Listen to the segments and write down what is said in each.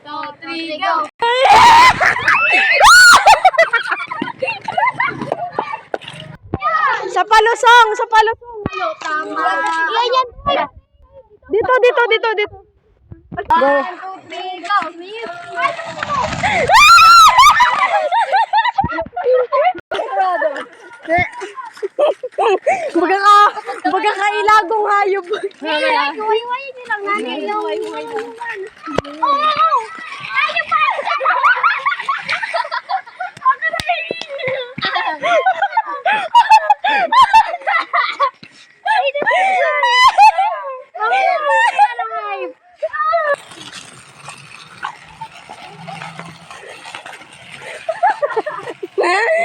2, 3, go! Sa palusong, sa palusong. Tama! Yan, yan. Dito, dito, dito, dito. Go. 1, 2, 3, go! Magkakailagong hayop. Huway-huway nilang nanay lang. Oh! Ayun pa!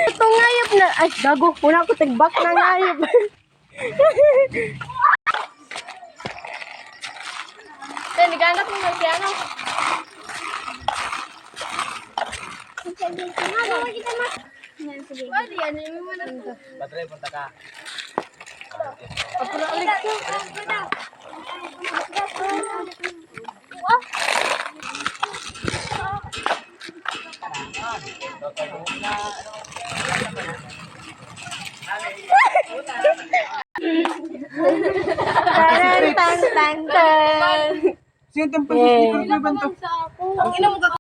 Itong hayop na, ay, gago, una ko tigbak na hayop. Naghanap mo ng piano. Pwede yan, hindi mo na ito. Patray, punta ka. Tan, tan, tan, tan. Sino itong pag-ibig?